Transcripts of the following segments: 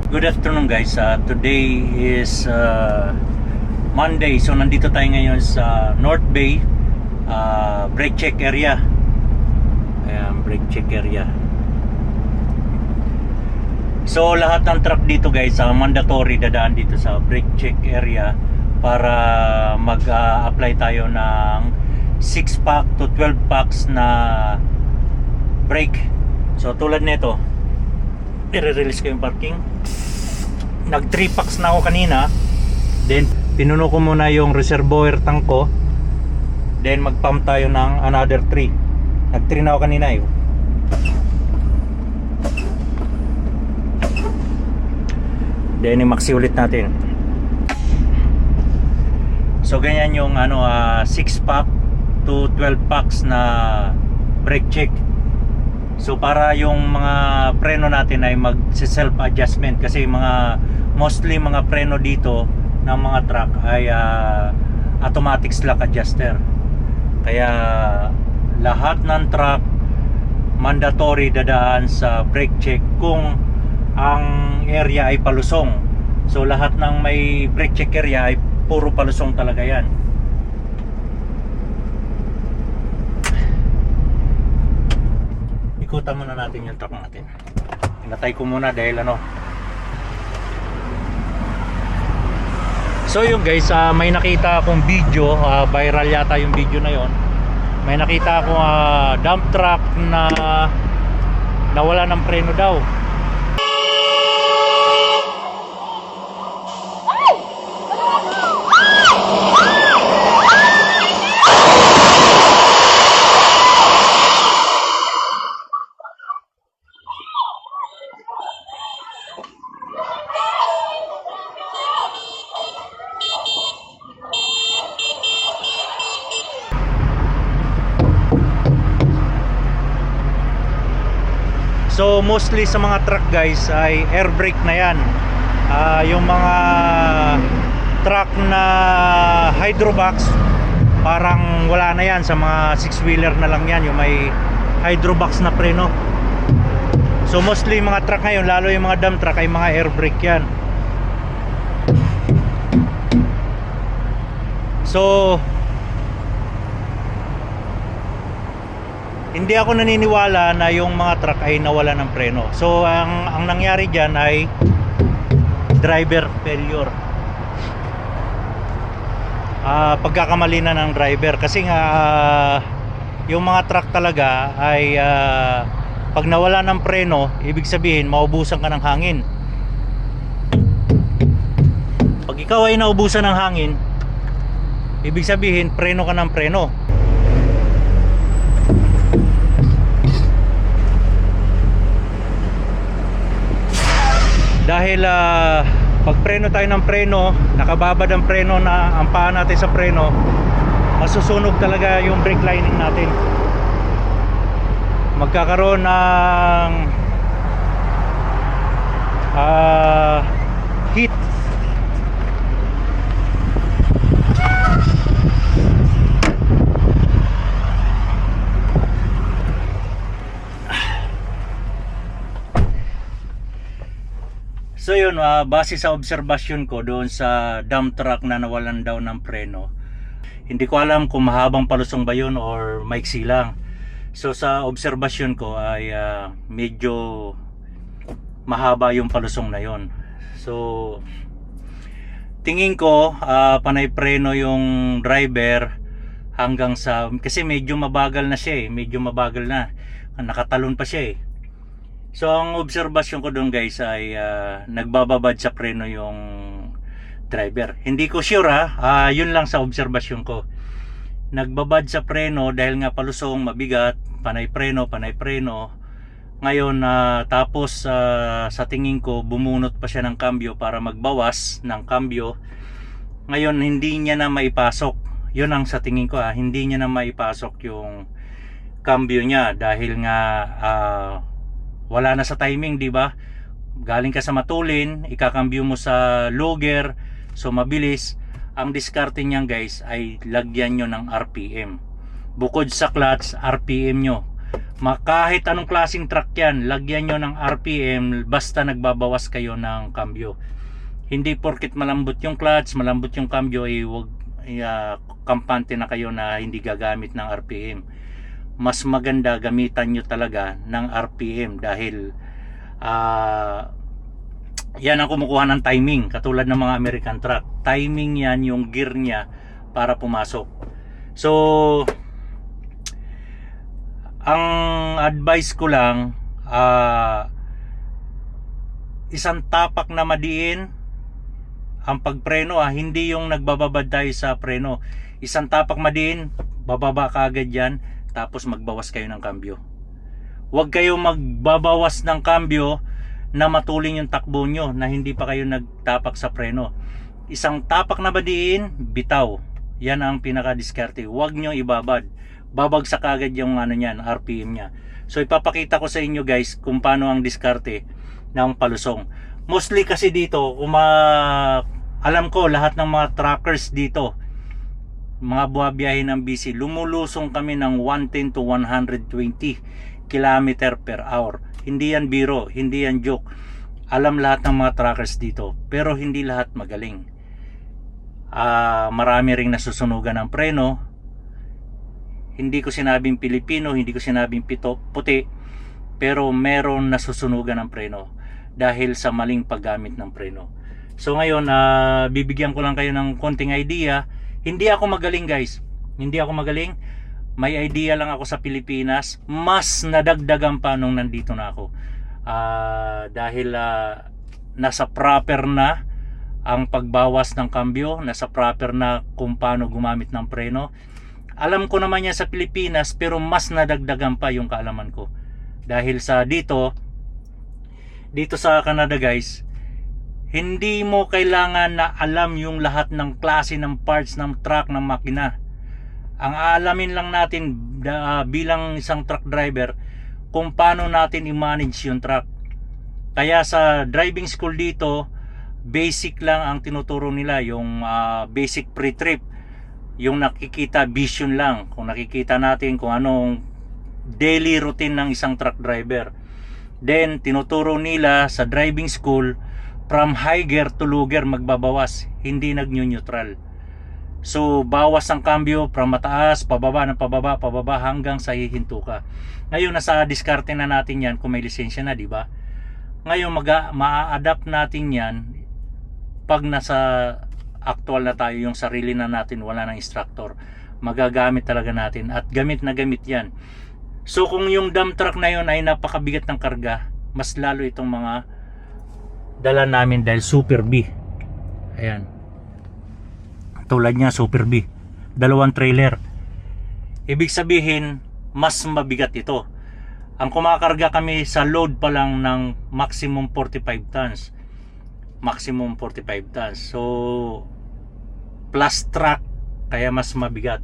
Good afternoon guys. Today is Monday. So nandito tayo ngayon sa North Bay brake check area. Ayan, brake check area. So lahat ng truck dito guys, mandatory dadaan dito sa brake check area para mag-apply tayo ng 6 pack to 12 packs na brake. So tulad nito, i-release ko yung parking. Nag 3 packs na ako kanina. Then pinuno ko muna yung reservoir tank ko. Then mag-pump tayo ng another 3. Nag 3 na ako kanina eh. Then i-maxi ulit natin. So ganyan yung 6 pack to 12 packs na brake check. So para yung mga preno natin ay mag-self adjustment kasi mostly mga preno dito ng mga truck ay automatic slack adjuster. Kaya lahat ng truck mandatory dadaan sa brake check kung ang area ay palusong. So lahat ng may brake check area ay puro palusong talaga yan. Ikutan muna natin yung truck natin. Pinatay ko muna dahil So yung guys, may nakita akong video, viral yata yung video na yon. May nakita akong dump truck na nawala ng preno daw. So mostly sa mga truck guys ay air brake na yan. Yung mga truck na hydrobox parang wala na yan. Sa mga 6-wheeler na lang yan yung may hydrobox na preno. So mostly mga truck ngayon, lalo yung mga dump truck ay mga air brake yan. So hindi ako naniniwala na yung mga truck ay nawala ng preno. So ang nangyari dyan ay driver failure. Pagkakamali na ng driver. Kasi nga yung mga truck talaga ay pag nawala ng preno, ibig sabihin maubusan ka ng hangin. Pag ikaw ay naubusan ng hangin, ibig sabihin preno ka ng preno. Dahil pag preno tayo ng preno, nakababad ang preno, na ang paa natin sa preno, masusunog talaga yung brake lining natin. Magkakaroon ng heat. So yun, base sa obserbasyon ko doon sa dump truck na nawalan daw ng preno, hindi ko alam kung mahabang palusong ba yun or maiksi lang. So sa obserbasyon ko ay medyo mahaba yung palusong na yun. So tingin ko panay preno yung driver hanggang sa, kasi medyo mabagal na siya medyo mabagal na, nakatalon pa siya So ang obserbasyon ko doon guys ay nagbababad sa preno yung driver. Hindi ko sure yun lang sa obserbasyon ko. Nagbabad sa preno dahil nga palusong, mabigat, panay preno. Ngayon tapos sa tingin ko bumunot pa siya ng kambyo para magbawas ng kambyo. Ngayon hindi niya na maipasok. Yun ang sa tingin ko hindi niya na maipasok yung kambyo niya dahil nga wala na sa timing, di ba? Galing ka sa matulin, ikakambyo mo sa logger, so mabilis. Ang diskarte niyan guys ay lagyan nyo ng RPM. Bukod sa clutch, RPM nyo. Kahit anong klaseng truck yan, lagyan nyo ng RPM basta nagbabawas kayo ng cambio. Hindi porket malambot yung clutch, malambot yung cambio, wag kampante na kayo na hindi gagamit ng RPM. Mas maganda gamitan nyo talaga ng RPM dahil yan ang kumukuha ng timing, katulad ng mga American truck. Timing yan yung gear niya para pumasok. So ang advice ko lang, isang tapak na madiin ang pagpreno, hindi yung nagbababad tayo sa preno. Isang tapak madiin, bababa ka agad yan, tapos magbawas kayo ng cambio. Huwag kayo magbabawas ng cambio na matuling yung takbo nyo, na hindi pa kayo nagtapak sa preno. Isang tapak na madiin, bitaw. Yan ang pinaka-diskarte. Huwag nyo ibabad. Babagsak agad yung niyan, RPM niya. So ipapakita ko sa inyo guys kung paano ang diskarte ng palusong. Mostly kasi dito, alam ko lahat ng mga truckers dito, mga buhabiyahe ng BC, lumulusong kami ng 110 to 120 km per hour. Hindi yan biro, hindi yan joke. Alam lahat ng mga truckers dito, pero hindi lahat magaling. Marami ring nasusunugan ng preno. Hindi ko sinabing Pilipino, hindi ko sinabing puti, pero meron nasusunugan ng preno dahil sa maling paggamit ng preno. So ngayon, bibigyan ko lang kayo ng konting idea. Hindi ako magaling guys, hindi ako magaling. May idea lang ako sa Pilipinas. Mas nadagdagan pa nung nandito na ako, dahil nasa proper na ang pagbawas ng cambio, nasa proper na kung paano gumamit ng preno. Alam ko naman yan sa Pilipinas, pero mas nadagdagan pa yung kaalaman ko dahil sa dito sa Canada guys. Hindi mo kailangan na alam yung lahat ng klase ng parts ng truck, ng makina. Ang aalamin lang natin bilang isang truck driver, kung paano natin i-manage yung truck. Kaya sa driving school dito, basic lang ang tinuturo nila, yung basic pre-trip. Yung nakikita, vision lang. Kung nakikita natin kung anong daily routine ng isang truck driver. Then tinuturo nila sa driving school, from high gear to low gear magbabawas, hindi nag-neutral. So bawas ang cambio from mataas, pababa hanggang sa hihinto ka. Ngayon nasa diskarte na natin yan kung may lisensya na, di ba? Ngayon ma-adapt natin yan pag nasa actual na tayo, yung sarili na natin, wala ng instructor. Magagamit talaga natin at gamit na gamit yan. So kung yung dump truck na yun ay napakabigat ng karga, mas lalo itong mga dala namin dahil Super B. Ayan. Tulad niya Super B. 2 trailer. Ibig sabihin, mas mabigat ito. Ang kumakarga kami sa load pa lang ng maximum 45 tons. Maximum 45 tons. So, plus truck, kaya mas mabigat.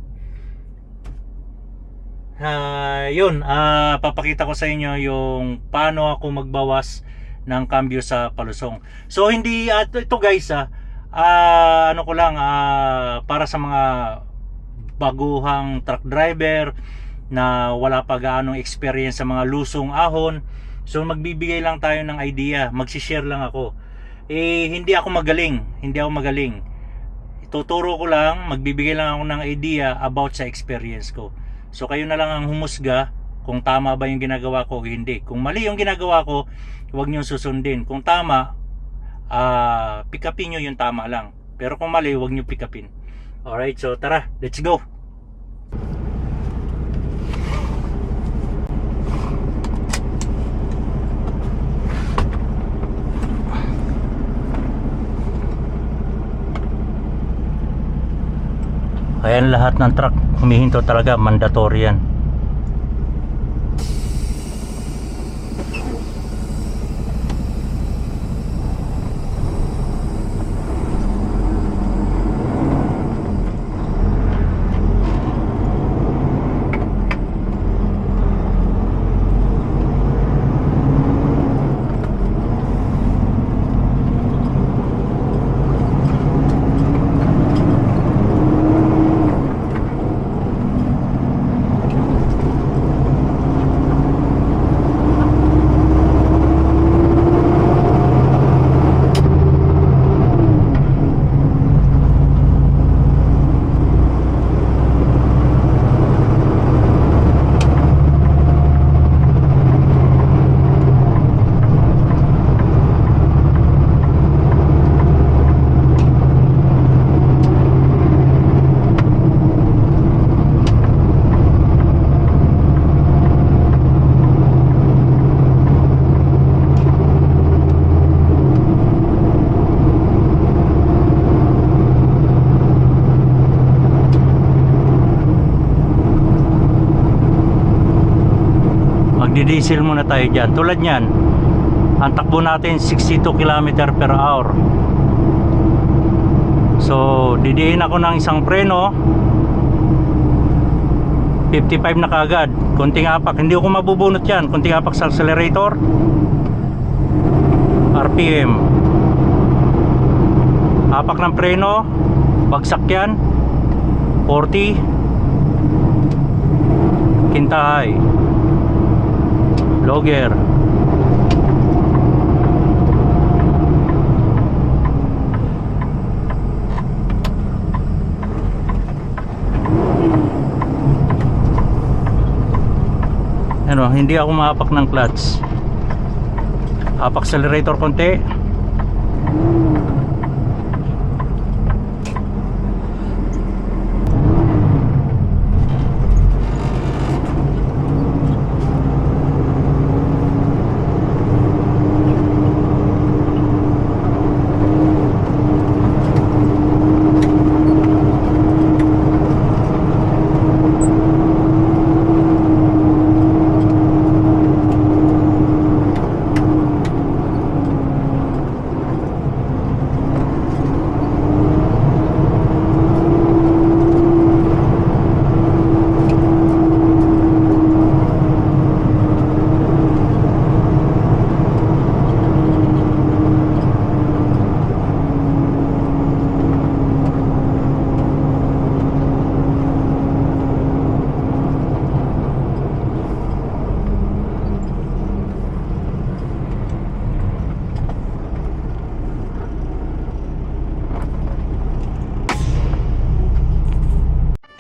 Papakita ko sa inyo yung paano ako magbawas ng cambio sa palusong. So hindi ito guys, ano ko lang, para sa mga baguhang truck driver na wala pa gaanong experience sa mga lusong ahon. So magbibigay lang tayo ng idea, magsi-share lang ako. Hindi ako magaling, ituturo ko lang, magbibigay lang ako ng idea about sa experience ko. So kayo na lang ang humusga kung tama ba yung ginagawa ko o hindi. Kung mali yung ginagawa ko, huwag nyo susundin. Kung tama, pick upin nyo yung tama lang. Pero kung mali, huwag nyo pick upin. Alright, so tara, let's go. Ayan, lahat ng truck humihinto talaga, mandatory yan. magdi-diesel muna tayo dyan. Tulad nyan, ang takbo natin 62 km per hour. So didiin ako ng isang preno, 55 na kagad. Konting apak, hindi ako mabubunot yan. Konting apak sa accelerator, RPM, apak ng preno, bagsak yan, 40, kintahay, logger. Ano, hindi ako maapak ng clutch. Apak accelerator konti.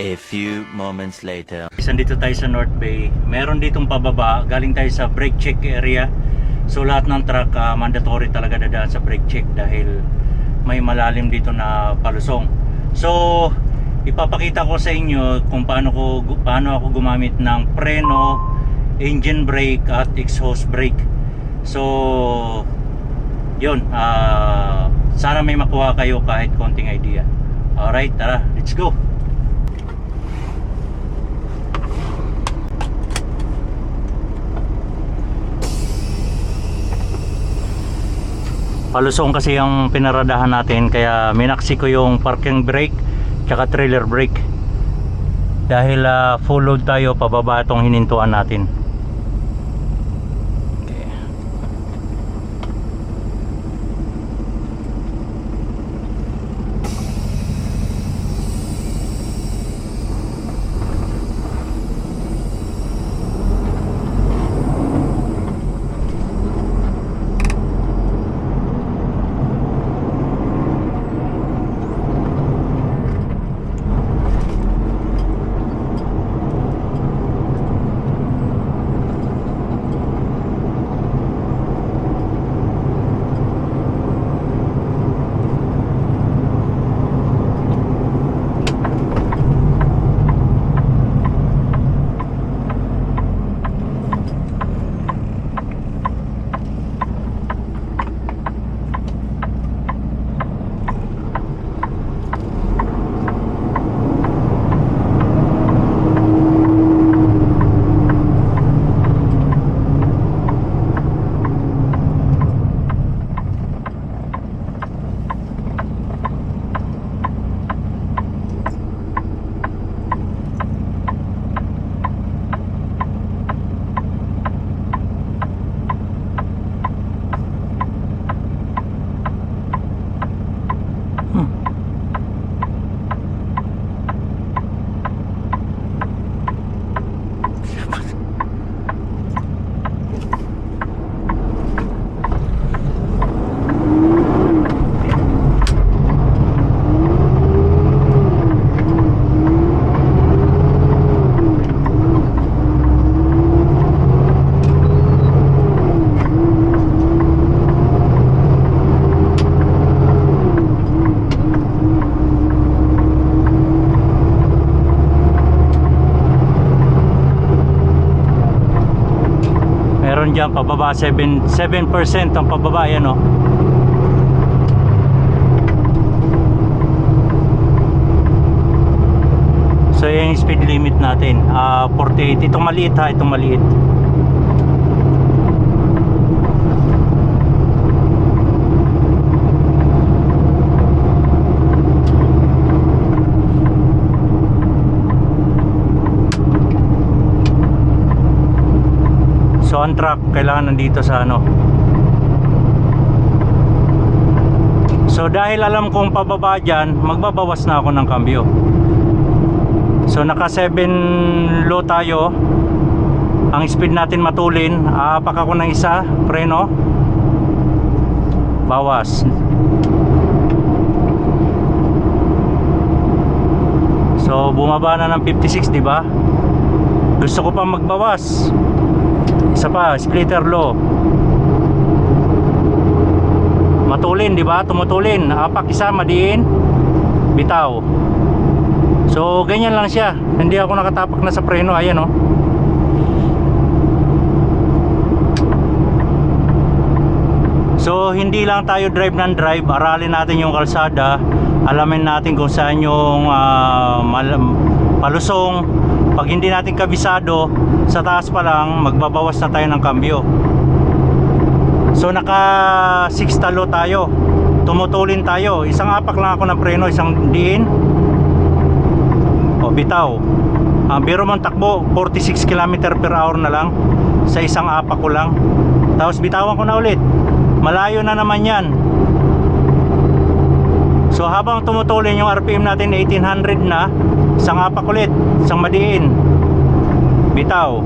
A few moments later. Dito tayo sa North Bay. Meron ditong pababa. Galing tayo sa brake check area. So lahat ng truck mandatory talaga dadaan sa brake check dahil may malalim dito na palusong. So ipapakita ko sa inyo kung paano ako gumamit ng preno, engine brake at exhaust brake. So yun, sana may makuha kayo kahit konting idea. Alright, tara, let's go. Palusong kasi yung pinaradahan natin, kaya minaksi ko yung parking brake tsaka trailer brake dahil full load tayo pababa itong hinintuan natin. Okay. Dyan pababa 7% ang pababa yan, no? So yung speed limit natin 48. Itong maliit ha, itong maliit. dump truck kailangan nandito sa ano. So dahil alam kong pababa dyan, magbabawas na ako ng kambyo. So naka 7 low tayo. Ang speed natin matulin. Aapak ako ng isa, preno, bawas. So bumaba na ng 56, di ba? Gusto ko pa magbawas. Isa pa, splitter low. Matulin, di ba? Tumutulin. Apak isa, madiin, bitaw. So ganyan lang siya. Hindi ako nakatapak na sa preno. Ayan oh. So hindi lang tayo drive ng drive. Aralin natin yung kalsada. Alamin natin kung saan yung palusong. Pag hindi natin kabisado, sa taas pa lang magbabawas na tayo ng kambyo. So naka 6 talo tayo. Tumutulin tayo. Isang apak lang ako ng preno, isang diin. O bitaw. Biro mong takbo 46 km per hour na lang. Sa isang apak ko lang. Tapos bitawan ko na ulit. Malayo na naman yan. So habang tumutulin yung RPM natin 1800 na, isang apak ulit, isang madiin, bitaw.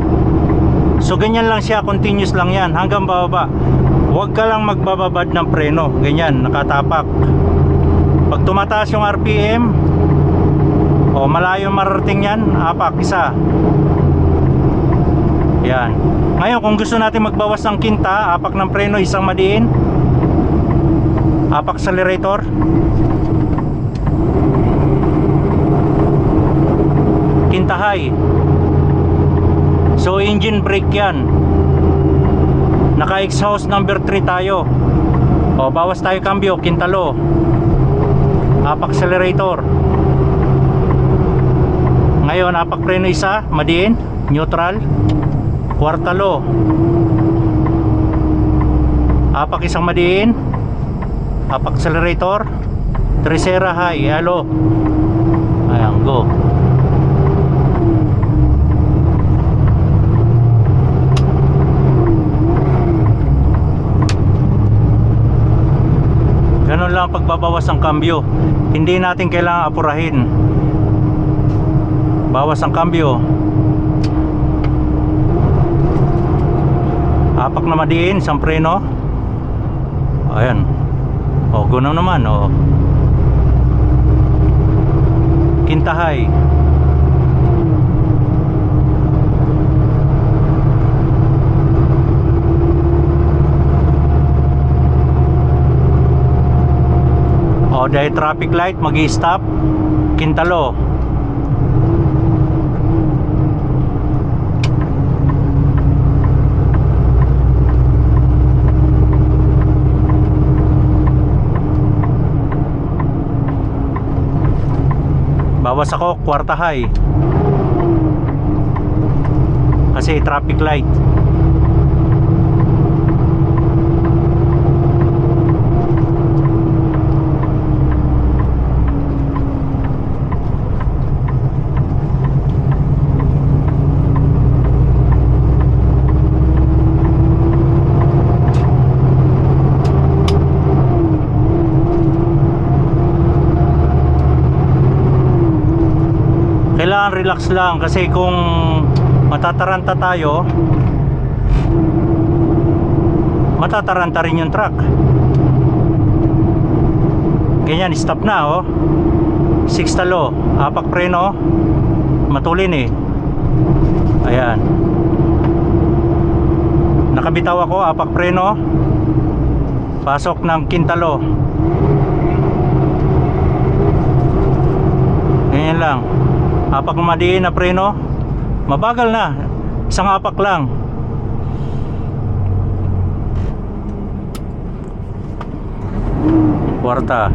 So ganyan lang siya, continuous lang yan hanggang bababa. Huwag ka lang magbababad ng preno. Ganyan, nakatapak. Pag tumataas yung RPM, o malayo mararating yan, apak isa. Yan. Ngayon kung gusto natin magbawas ng kinta, apak ng preno, isang madiin, apak accelerator, kinta high. So engine brake yan. Naka exhaust number 3 tayo. O bawas tayo kambyo, kinta low, apak accelerator. Ngayon apak preno isa, madiin, neutral, kwarta low, apak isang madiin, apak accelerator, tercera high, halo. Ayan, go. Ganun lang pagbabawas ng kambyo. Hindi natin kailangan apurahin. Bawas ang kambyo. Apak na madiin, isang preno. Ayan. O, gunaw naman, o. Kinta high. O, dahil traffic light, mag-i-stop. Kinta low. Bawas ako, kwarta high. Kasi traffic light. Kailangan relax lang kasi kung matataranta tayo, matataranta rin yung truck. Ganyan, stop na oh. 6 talo, apak preno, matulin eh. Ayan. Nakabitaw ako, apak preno, pasok ng kintalo. Ganyan lang. Apak madiin na preno, mabagal na, isang apak lang. Kwarta.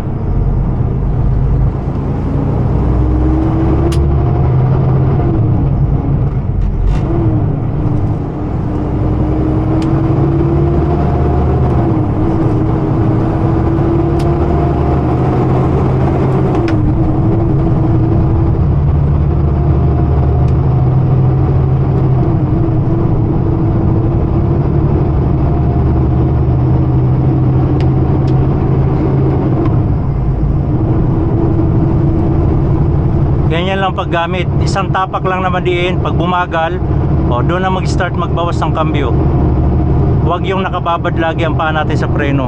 lang paggamit. Isang tapak lang naman diin. Pag bumagal, doon na mag-start magbawas ng kambyo. Huwag yung nakababad lagi ang paa natin sa preno.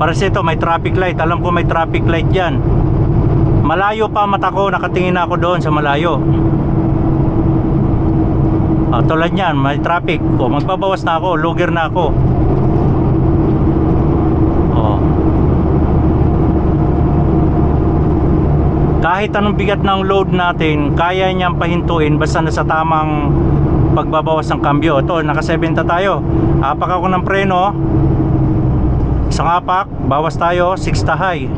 Para sa ito, may traffic light. Alam ko may traffic light dyan. Malayo pa mata ko, nakatingin ako doon sa malayo. Tulad yan, may traffic. Magbabawas na ako, lugir na ako. Kahit anong bigat ng load natin, kaya niyang pahintuin basta nasa tamang pagbabawas ng kambyo. Ito, naka 70 tayo. Apak ako ng preno. Isang apak, bawas tayo, 6 ta high.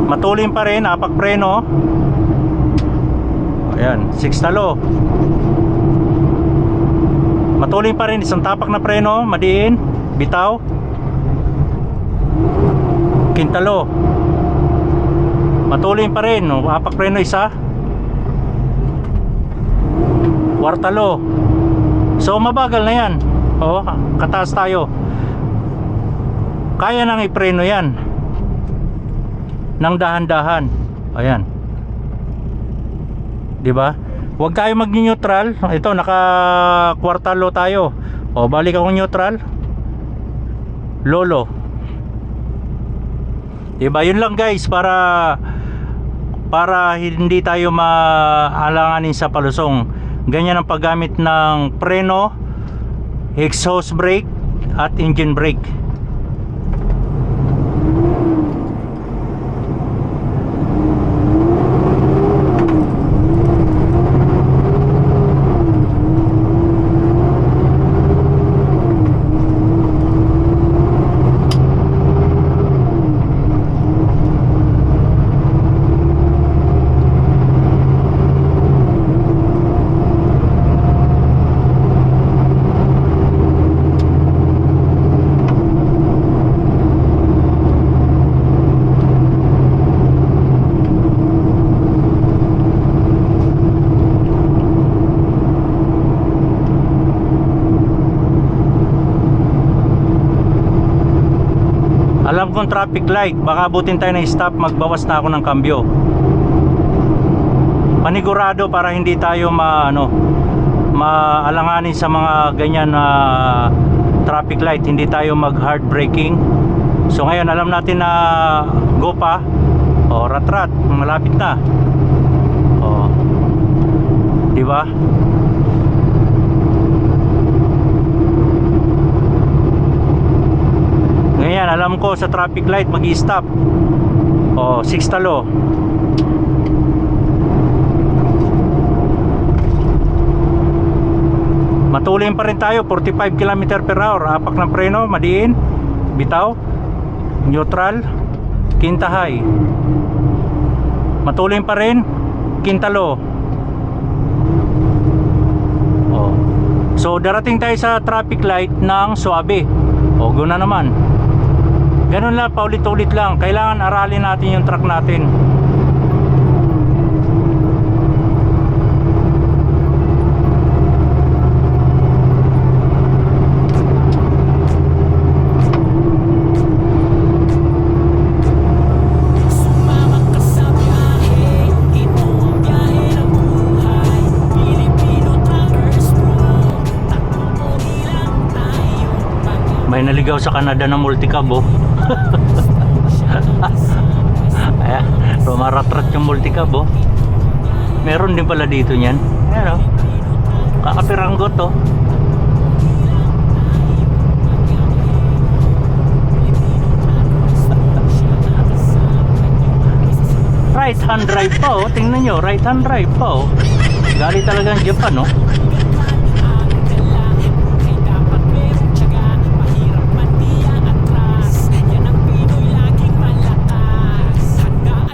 Matulin pa rin, apak preno. Ayan, 6 ta low. Matulin pa rin, isang tapak na preno, madiin, bitaw. Kintalo. Matulin pa rin, apak preno isa. Kwartalo. So mabagal na yan. Kataas tayo. Kaya nang ipreno yan nang dahan-dahan. Ayan. 'Di ba? Huwag tayo mag-neutral. Ito, naka kwartalo tayo. Balik ako neutral. Lolo. 'Di ba? Yun lang guys, para hindi tayo maalanganin sa palusong. Ganyan ang paggamit ng preno, exhaust brake at engine brake. Alam kong traffic light, baka abutin tayo ng stop, magbawas na ako ng kambyo. Panigurado para hindi tayo maalanganin sa mga ganyan na traffic light, hindi tayo mag hard braking. So ngayon alam natin na go pa. Rat-rat, malapit na. Di ba? Ngayon, alam ko sa traffic light mag-i-stop. 6 talo. Matulin pa rin tayo, 45 km/h. Apak ng preno, madiin, bitaw, neutral, quinta high. Matulin pa rin, quinta low. So darating tayo sa traffic light ng suabe. Guna naman. Ganun lang, paulit-ulit lang. Kailangan aralin natin yung truck natin. May naligaw sa Canada na multicab. Ayan, rumaratrat yung multicab. Meron din pala dito niyan. Ayan, kakapiranggot. Right hand drive pa. Tingnan nyo, right hand drive pa. Galing talagang Japan.